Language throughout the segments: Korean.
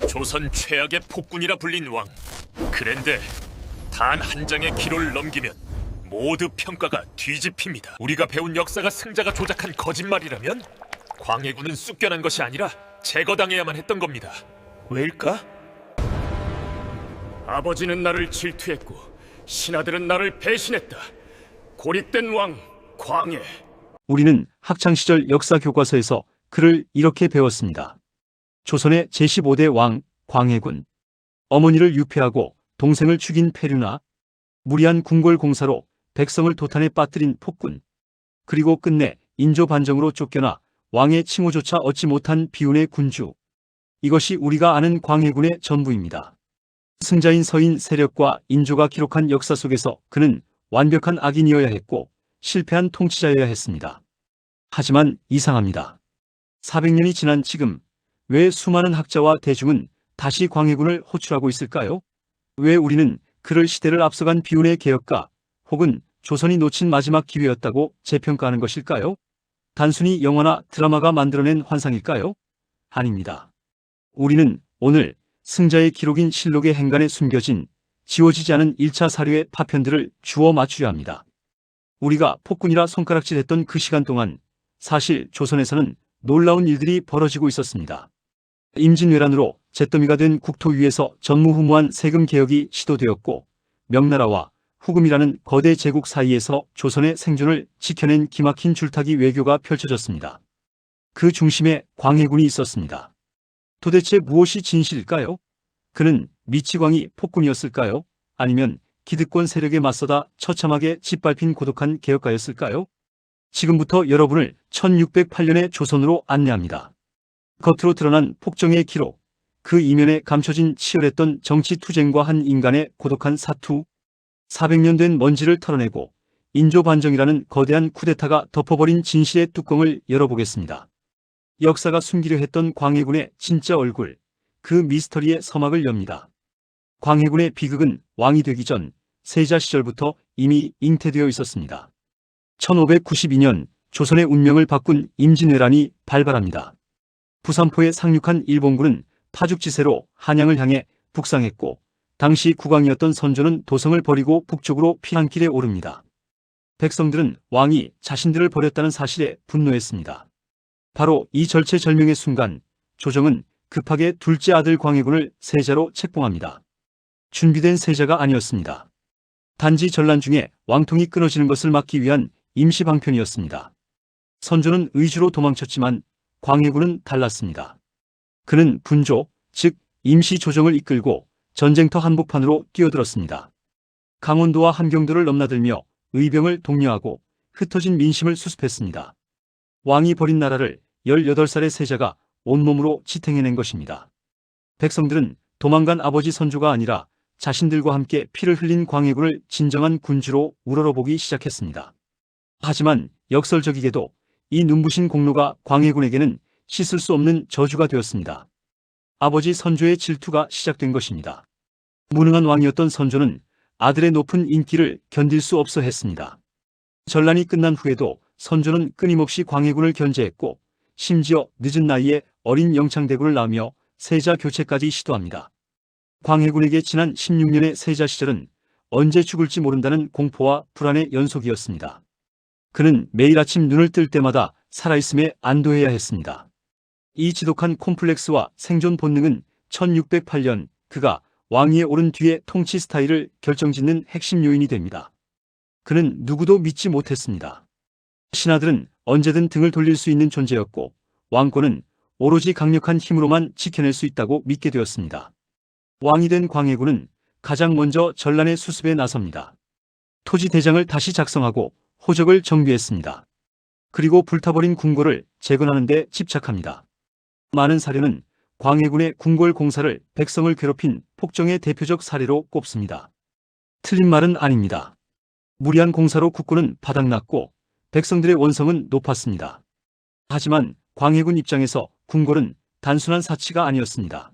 조선 최악의 폭군이라 불린 왕. 그런데 단 한 장의 기록을 넘기면 모두 평가가 뒤집힙니다. 우리가 배운 역사가 승자가 조작한 거짓말이라면 광해군은 쑥겨난 것이 아니라 제거당해야만 했던 겁니다. 왜일까? 아버지는 나를 질투했고 신하들은 나를 배신했다. 고립된 왕 광해. 우리는 학창시절 역사 교과서에서 그를 이렇게 배웠습니다. 조선의 제15대 왕 광해군. 어머니를 유폐하고 동생을 죽인 폐륜아. 무리한 궁궐 공사로 백성을 도탄에 빠뜨린 폭군. 그리고 끝내 인조 반정으로 쫓겨나 왕의 칭호조차 얻지 못한 비운의 군주. 이것이 우리가 아는 광해군의 전부입니다. 승자인 서인 세력과 인조가 기록한 역사 속에서 그는 완벽한 악인이어야 했고 실패한 통치자여야 했습니다. 하지만 이상합니다. 400년이 지난 지금 왜 수많은 학자와 대중은 다시 광해군을 호출하고 있을까요? 왜 우리는 그를 시대를 앞서간 비운의 개혁가 혹은 조선이 놓친 마지막 기회였다고 재평가하는 것일까요? 단순히 영화나 드라마가 만들어낸 환상일까요? 아닙니다. 우리는 오늘 승자의 기록인 실록의 행간에 숨겨진 지워지지 않은 1차 사료의 파편들을 주워 맞추려 합니다. 우리가 폭군이라 손가락질했던 그 시간 동안 사실 조선에서는 놀라운 일들이 벌어지고 있었습니다. 임진왜란으로 잿더미가 된 국토 위에서 전무후무한 세금 개혁이 시도되었고 명나라와 후금이라는 거대 제국 사이에서 조선의 생존을 지켜낸 기막힌 줄타기 외교가 펼쳐졌습니다. 그 중심에 광해군이 있었습니다. 도대체 무엇이 진실일까요? 그는 미치광이 폭군이었을까요? 아니면 기득권 세력에 맞서다 처참하게 짓밟힌 고독한 개혁가였을까요? 지금부터 여러분을 1608년의 조선으로 안내합니다. 겉으로 드러난 폭정의 기록, 그 이면에 감춰진 치열했던 정치 투쟁과 한 인간의 고독한 사투, 400년 된 먼지를 털어내고 인조 반정이라는 거대한 쿠데타가 덮어버린 진실의 뚜껑을 열어보겠습니다. 역사가 숨기려 했던 광해군의 진짜 얼굴, 그 미스터리의 서막을 엽니다. 광해군의 비극은 왕이 되기 전 세자 시절부터 이미 잉태되어 있었습니다. 1592년 조선의 운명을 바꾼 임진왜란이 발발합니다. 부산포에 상륙한 일본군은 파죽지세로 한양을 향해 북상했고 당시 국왕이었던 선조는 도성을 버리고 북쪽으로 피난길에 오릅니다. 백성들은 왕이 자신들을 버렸다는 사실에 분노했습니다. 바로 이 절체절명의 순간 조정은 급하게 둘째 아들 광해군을 세자로 책봉합니다. 준비된 세자가 아니었습니다. 단지 전란 중에 왕통이 끊어지는 것을 막기 위한 임시방편이었습니다. 선조는 의주로 도망쳤지만 광해군은 달랐습니다. 그는 분조, 즉 임시조정을 이끌고 전쟁터 한복판으로 뛰어들었습니다. 강원도와 함경도를 넘나들며 의병을 독려하고 흩어진 민심을 수습했습니다. 왕이 버린 나라를 18살의 세자가 온몸으로 지탱해낸 것입니다. 백성들은 도망간 아버지 선조가 아니라 자신들과 함께 피를 흘린 광해군을 진정한 군주로 우러러보기 시작했습니다. 하지만 역설적이게도 이 눈부신 공로가 광해군에게는 씻을 수 없는 저주가 되었습니다. 아버지 선조의 질투가 시작된 것입니다. 무능한 왕이었던 선조는 아들의 높은 인기를 견딜 수 없어 했습니다. 전란이 끝난 후에도 선조는 끊임없이 광해군을 견제했고 심지어 늦은 나이에 어린 영창대군을 낳으며 세자 교체까지 시도합니다. 광해군에게 지난 16년의 세자 시절은 언제 죽을지 모른다는 공포와 불안의 연속이었습니다. 그는 매일 아침 눈을 뜰 때마다 살아있음에 안도해야 했습니다. 이 지독한 콤플렉스와 생존 본능은 1608년 그가 왕위에 오른 뒤의 통치 스타일을 결정짓는 핵심 요인이 됩니다. 그는 누구도 믿지 못했습니다. 신하들은 언제든 등을 돌릴 수 있는 존재였고 왕권은 오로지 강력한 힘으로만 지켜낼 수 있다고 믿게 되었습니다. 왕이 된 광해군은 가장 먼저 전란의 수습에 나섭니다. 토지 대장을 다시 작성하고 호적을 정비했습니다. 그리고 불타버린 궁궐을 재건하는 데 집착합니다. 많은 사료는 광해군의 궁궐 공사를 백성을 괴롭힌 폭정의 대표적 사례로 꼽습니다. 틀린 말은 아닙니다. 무리한 공사로 국군은 바닥났고 백성들의 원성은 높았습니다. 하지만 광해군 입장에서 궁궐은 단순한 사치가 아니었습니다.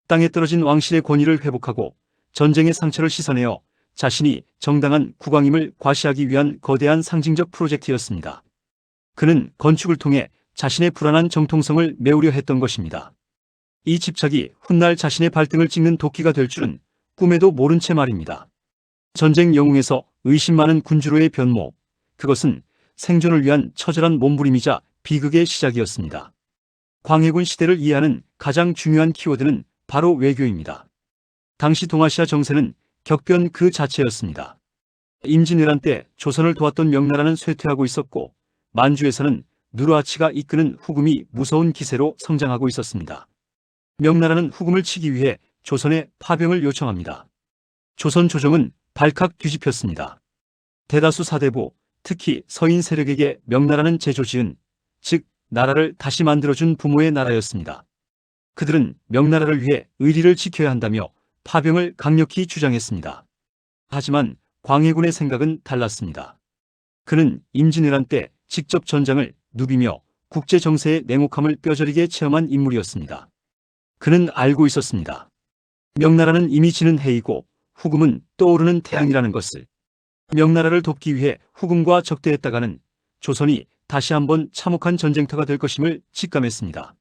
땅에 떨어진 왕실의 권위를 회복하고 전쟁의 상처를 씻어내어 자신이 정당한 국왕임을 과시하기 위한 거대한 상징적 프로젝트였습니다. 그는 건축을 통해 자신의 불안한 정통성을 메우려 했던 것입니다. 이 집착이 훗날 자신의 발등을 찍는 도끼가 될 줄은 꿈에도 모른 채 말입니다. 전쟁 영웅에서 의심 많은 군주로의 변모, 그것은 생존을 위한 처절한 몸부림이자 비극의 시작이었습니다. 광해군 시대를 이해하는 가장 중요한 키워드는 바로 외교입니다. 당시 동아시아 정세는 격변 그 자체였습니다. 임진왜란 때 조선을 도왔던 명나라는 쇠퇴하고 있었고, 만주에서는 누르하치가 이끄는 후금이 무서운 기세로 성장하고 있었습니다. 명나라는 후금을 치기 위해 조선에 파병을 요청합니다. 조선 조정은 발칵 뒤집혔습니다. 대다수 사대부, 특히 서인 세력에게 명나라는 제조지은, 즉 나라를 다시 만들어준 부모의 나라였습니다. 그들은 명나라를 위해 의리를 지켜야 한다며 파병을 강력히 주장했습니다. 하지만 광해군의 생각은 달랐습니다. 그는 임진왜란 때 직접 전장을 누비며 국제 정세의 냉혹함을 뼈저리게 체험한 인물이었습니다. 그는 알고 있었습니다. 명나라는 이미 지는 해이고 후금은 떠오르는 태양이라는 것을. 명나라를 돕기 위해 후금과 적대했다가는 조선이 다시 한번 참혹한 전쟁터가 될 것임을 직감했습니다.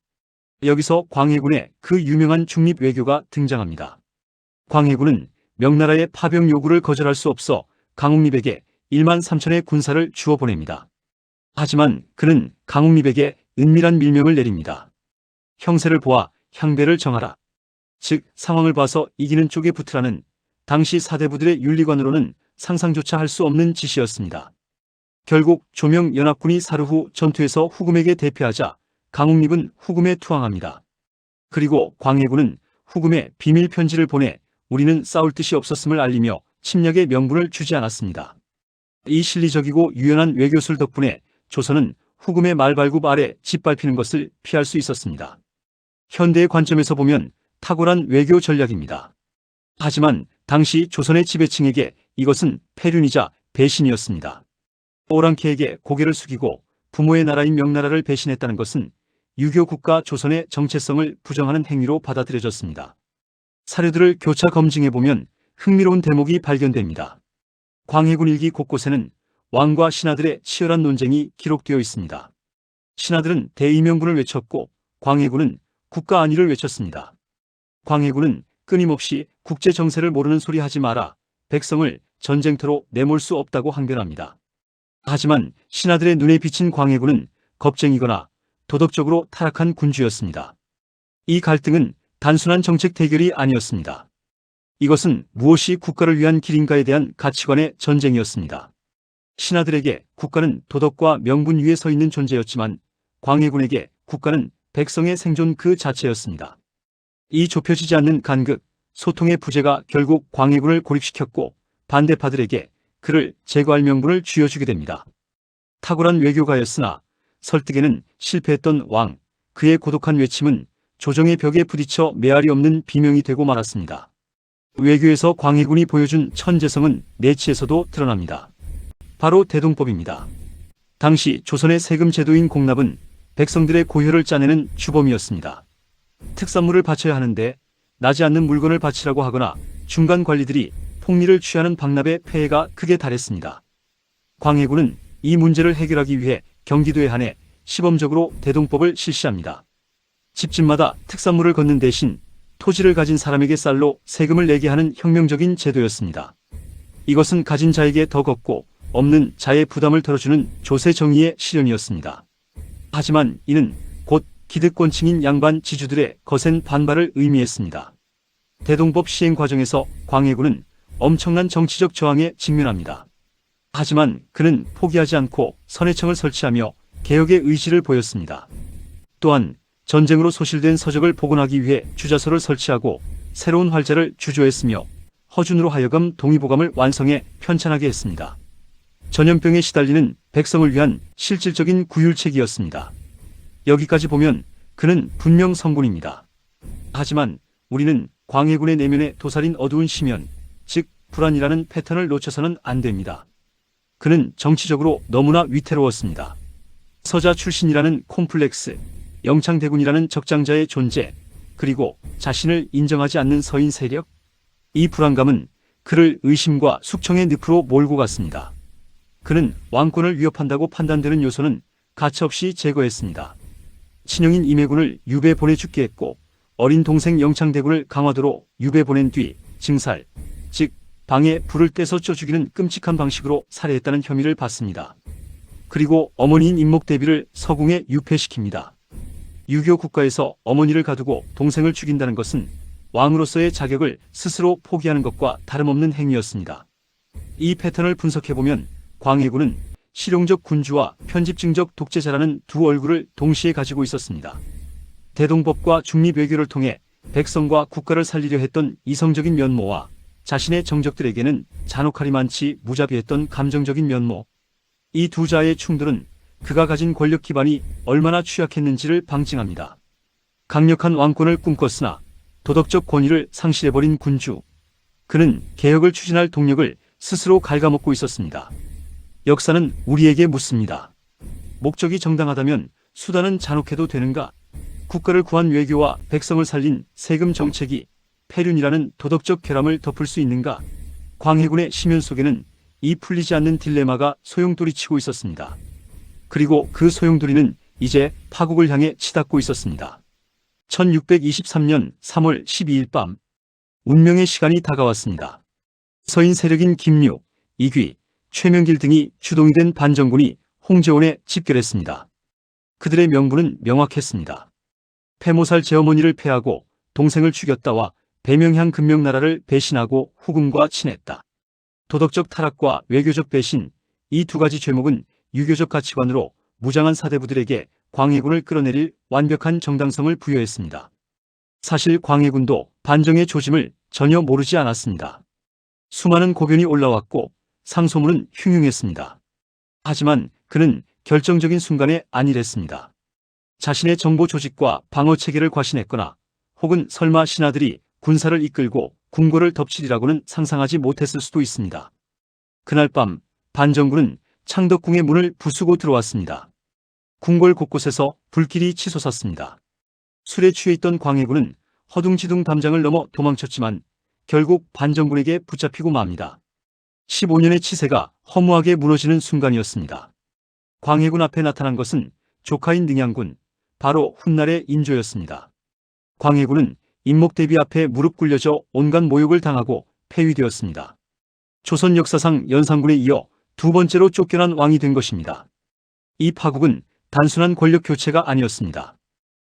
여기서 광해군의 그 유명한 중립 외교가 등장합니다. 광해군은 명나라의 파병 요구를 거절할 수 없어 강옥립에게 1만 3천의 군사를 주어 보냅니다. 하지만 그는 강옥립에게 은밀한 밀명을 내립니다. 형세를 보아 향배를 정하라. 즉 상황을 봐서 이기는 쪽에 붙으라는 당시 사대부들의 윤리관으로는 상상조차 할 수 없는 지시였습니다. 결국 조명연합군이 사흘 후 전투에서 후금에게 대패하자 강옥립은 후금에 투항합니다. 그리고 광해군은 후금에 비밀 편지를 보내 우리는 싸울 뜻이 없었음을 알리며 침략의 명분을 주지 않았습니다. 이 실리적이고 유연한 외교술 덕분에 조선은 후금의 말발굽 아래 짓밟히는 것을 피할 수 있었습니다. 현대의 관점에서 보면 탁월한 외교 전략입니다. 하지만 당시 조선의 지배층에게 이것은 폐륜이자 배신이었습니다. 오랑캐에게 고개를 숙이고 부모의 나라인 명나라를 배신했다는 것은 유교 국가 조선의 정체성을 부정하는 행위로 받아들여졌습니다. 사료들을 교차 검증해보면 흥미로운 대목이 발견됩니다. 광해군 일기 곳곳에는 왕과 신하들의 치열한 논쟁이 기록되어 있습니다. 신하들은 대의명분을 외쳤고 광해군은 국가 안위를 외쳤습니다. 광해군은 끊임없이 국제 정세를 모르는 소리 하지 마라, 백성을 전쟁터로 내몰 수 없다고 항변합니다. 하지만 신하들의 눈에 비친 광해군은 겁쟁이거나 도덕적으로 타락한 군주였습니다. 이 갈등은 단순한 정책 대결이 아니었습니다. 이것은 무엇이 국가를 위한 길인가에 대한 가치관의 전쟁이었습니다. 신하들에게 국가는 도덕과 명분 위에 서 있는 존재였지만 광해군에게 국가는 백성의 생존 그 자체였습니다. 이 좁혀지지 않는 간극, 소통의 부재가 결국 광해군을 고립시켰고 반대파들에게 그를 제거할 명분을 쥐어주게 됩니다. 탁월한 외교가였으나 설득에는 실패했던 왕, 그의 고독한 외침은 조정의 벽에 부딪혀 메아리 없는 비명이 되고 말았습니다. 외교에서 광해군이 보여준 천재성은 내치에서도 드러납니다. 바로 대동법입니다. 당시 조선의 세금 제도인 공납은 백성들의 고혈을 짜내는 주범이었습니다. 특산물을 바쳐야 하는데 나지 않는 물건을 바치라고 하거나 중간 관리들이 폭리를 취하는 방납의 폐해가 크게 달했습니다. 광해군은 이 문제를 해결하기 위해 경기도에 한해 시범적으로 대동법을 실시합니다. 집집마다 특산물을 걷는 대신 토지를 가진 사람에게 쌀로 세금을 내게 하는 혁명적인 제도였습니다. 이것은 가진 자에게 더 걷고 없는 자의 부담을 덜어주는 조세 정의의 실현이었습니다. 하지만 이는 곧 기득권층인 양반 지주들의 거센 반발을 의미했습니다. 대동법 시행 과정에서 광해군은 엄청난 정치적 저항에 직면합니다. 하지만 그는 포기하지 않고 선해청을 설치하며 개혁의 의지를 보였습니다. 또한 전쟁으로 소실된 서적을 복원하기 위해 주자소를 설치하고 새로운 활자를 주조했으며 허준으로 하여금 동의보감을 완성해 편찬하게 했습니다. 전염병에 시달리는 백성을 위한 실질적인 구휼책이었습니다. 여기까지 보면 그는 분명 성군입니다. 하지만 우리는 광해군의 내면에 도사린 어두운 심연, 즉 불안이라는 패턴을 놓쳐서는 안 됩니다. 그는 정치적으로 너무나 위태로웠습니다. 서자 출신이라는 콤플렉스, 영창대군이라는 적장자의 존재, 그리고 자신을 인정하지 않는 서인 세력, 이 불안감은 그를 의심과 숙청의 늪으로 몰고 갔습니다. 그는 왕권을 위협한다고 판단되는 요소는 가차없이 제거했습니다. 친형인 임해군을 유배 보내죽게 했고 어린 동생 영창대군을 강화도로 유배 보낸 뒤 증살, 즉 방에 불을 떼서 쪄 죽이는 끔찍한 방식으로 살해했다는 혐의를 받습니다. 그리고 어머니인 임목대비를 서궁에 유폐시킵니다. 유교 국가에서 어머니를 가두고 동생을 죽인다는 것은 왕으로서의 자격을 스스로 포기하는 것과 다름없는 행위였습니다. 이 패턴을 분석해보면 광해군은 실용적 군주와 편집증적 독재자라는 두 얼굴을 동시에 가지고 있었습니다. 대동법과 중립외교를 통해 백성과 국가를 살리려 했던 이성적인 면모와 자신의 정적들에게는 잔혹하리 많지 무자비했던 감정적인 면모, 이 두 자의 충돌은 그가 가진 권력 기반이 얼마나 취약했는지를 방증합니다. 강력한 왕권을 꿈꿨으나 도덕적 권위를 상실해버린 군주, 그는 개혁을 추진할 동력을 스스로 갉아먹고 있었습니다. 역사는 우리에게 묻습니다. 목적이 정당하다면 수단은 잔혹해도 되는가? 국가를 구한 외교와 백성을 살린 세금 정책이 폐륜이라는 도덕적 결함을 덮을 수 있는가? 광해군의 심연 속에는 이 풀리지 않는 딜레마가 소용돌이치고 있었습니다. 그리고 그 소용돌이는 이제 파국을 향해 치닫고 있었습니다. 1623년 3월 12일 밤, 운명의 시간이 다가왔습니다. 서인 세력인 김유, 이귀, 최명길 등이 주동이 된 반정군이 홍제원에 집결했습니다. 그들의 명분은 명확했습니다. 폐모살 제어머니를 패하고 동생을 죽였다와 배명향 금명나라를 배신하고 후금과 친했다. 도덕적 타락과 외교적 배신, 이 두 가지 죄목은 유교적 가치관으로 무장한 사대부들에게 광해군을 끌어내릴 완벽한 정당성을 부여했습니다. 사실 광해군도 반정의 조짐을 전혀 모르지 않았습니다. 수많은 고변이 올라왔고 상소문은 흉흉했습니다. 하지만 그는 결정적인 순간에 안일했습니다. 자신의 정보 조직과 방어 체계를 과신했거나 혹은 설마 신하들이 군사를 이끌고 궁궐을 덮치리라고는 상상하지 못했을 수도 있습니다. 그날 밤 반정군은 창덕궁의 문을 부수고 들어왔습니다. 궁궐 곳곳에서 불길이 치솟았습니다. 술에 취해 있던 광해군은 허둥지둥 담장을 넘어 도망쳤지만 결국 반정군에게 붙잡히고 맙니다. 15년의 치세가 허무하게 무너지는 순간이었습니다. 광해군 앞에 나타난 것은 조카인 능양군, 바로 훗날의 인조였습니다. 광해군은 임목대비 앞에 무릎 꿇려져 온갖 모욕을 당하고 폐위되었습니다. 조선 역사상 연산군에 이어 두 번째로 쫓겨난 왕이 된 것입니다. 이 파국은 단순한 권력 교체가 아니었습니다.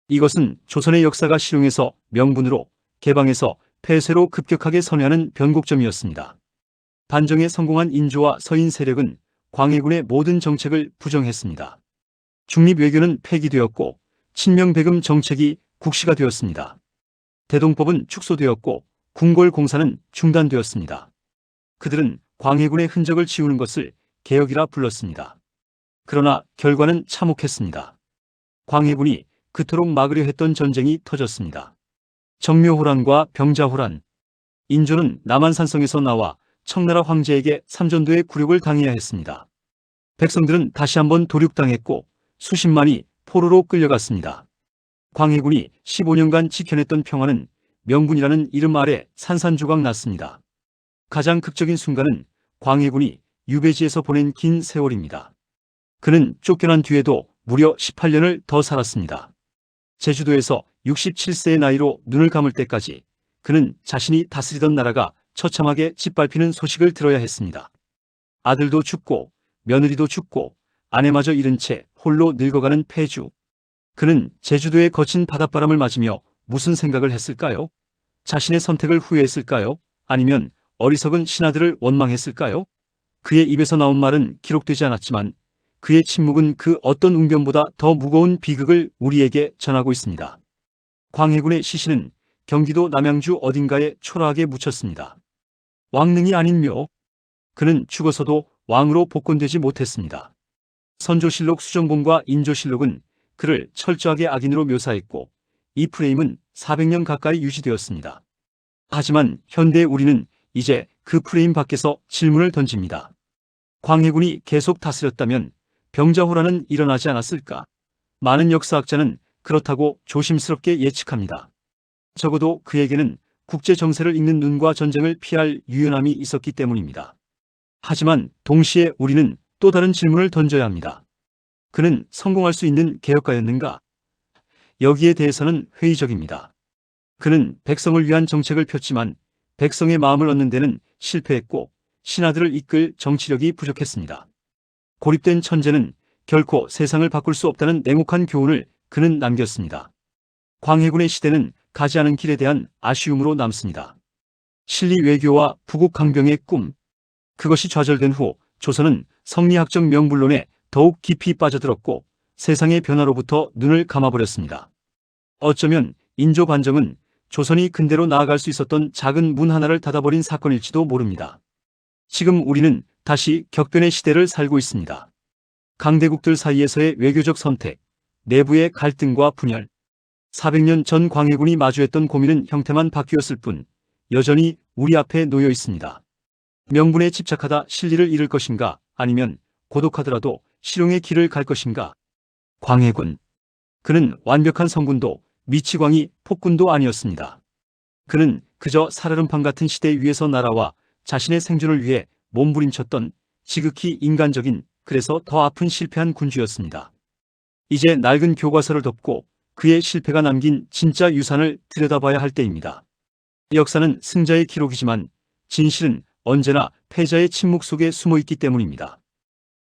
이것은 조선의 역사가 실용에서 명분으로, 개방에서 폐쇄로 급격하게 선회하는 변곡점이었습니다. 반정에 성공한 인조와 서인 세력은 광해군의 모든 정책을 부정했습니다. 중립외교는 폐기되었고 친명배금 정책이 국시가 되었습니다. 대동법은 축소되었고 궁궐 공사는 중단되었습니다. 그들은 광해군의 흔적을 지우는 것을 개혁이라 불렀습니다. 그러나 결과는 참혹했습니다. 광해군이 그토록 막으려 했던 전쟁이 터졌습니다. 정묘호란과 병자호란. 인조는 남한산성에서 나와 청나라 황제에게 삼전도의 굴욕을 당해야 했습니다. 백성들은 다시 한번 도륙당했고 수십만이 포로로 끌려갔습니다. 광해군이 15년간 지켜냈던 평화는 명분이라는 이름 아래 산산조각 났습니다. 가장 극적인 순간은 광해군이 유배지에서 보낸 긴 세월입니다. 그는 쫓겨난 뒤에도 무려 18년을 더 살았습니다. 제주도에서 67세의 나이로 눈을 감을 때까지 그는 자신이 다스리던 나라가 처참하게 짓밟히는 소식을 들어야 했습니다. 아들도 죽고 며느리도 죽고 아내마저 잃은 채 홀로 늙어가는 폐주. 그는 제주도의 거친 바닷바람을 맞으며 무슨 생각을 했을까요? 자신의 선택을 후회했을까요? 아니면 어리석은 신하들을 원망했을까요? 그의 입에서 나온 말은 기록되지 않았지만 그의 침묵은 그 어떤 웅변보다 더 무거운 비극을 우리에게 전하고 있습니다. 광해군의 시신은 경기도 남양주 어딘가에 초라하게 묻혔습니다. 왕릉이 아닌 묘. 그는 죽어서도 왕으로 복권되지 못했습니다. 선조실록 수정본과 인조실록은 그를 철저하게 악인으로 묘사했고 이 프레임은 400년 가까이 유지되었습니다. 하지만 현대의 우리는 이제 그 프레임 밖에서 질문을 던집니다. 광해군이 계속 다스렸다면 병자호란은 일어나지 않았을까? 많은 역사학자는 그렇다고 조심스럽게 예측합니다. 적어도 그에게는 국제 정세를 읽는 눈과 전쟁을 피할 유연함이 있었기 때문입니다. 하지만 동시에 우리는 또 다른 질문을 던져야 합니다. 그는 성공할 수 있는 개혁가였는가? 여기에 대해서는 회의적입니다. 그는 백성을 위한 정책을 폈지만 백성의 마음을 얻는 데는 실패했고 신하들을 이끌 정치력이 부족했습니다. 고립된 천재는 결코 세상을 바꿀 수 없다는 냉혹한 교훈을 그는 남겼습니다. 광해군의 시대는 가지 않은 길에 대한 아쉬움으로 남습니다. 실리 외교와 부국 강병의 꿈, 그것이 좌절된 후 조선은 성리학적 명분론에 더욱 깊이 빠져들었고 세상의 변화로부터 눈을 감아버렸습니다. 어쩌면 인조 반정은 조선이 근대로 나아갈 수 있었던 작은 문 하나를 닫아버린 사건일지도 모릅니다. 지금 우리는 다시 격변의 시대를 살고 있습니다. 강대국들 사이에서의 외교적 선택, 내부의 갈등과 분열, 400년 전 광해군이 마주했던 고민은 형태만 바뀌었을 뿐 여전히 우리 앞에 놓여 있습니다. 명분에 집착하다 실리를 잃을 것인가, 아니면 고독하더라도 실용의 길을 갈 것인가. 광해군. 그는 완벽한 성군도 미치광이 폭군도 아니었습니다. 그는 그저 살얼음판 같은 시대 위에서 날아와 자신의 생존을 위해 몸부림쳤던 지극히 인간적인, 그래서 더 아픈 실패한 군주였습니다. 이제 낡은 교과서를 덮고 그의 실패가 남긴 진짜 유산을 들여다봐야 할 때입니다. 역사는 승자의 기록이지만 진실은 언제나 패자의 침묵 속에 숨어 있기 때문입니다.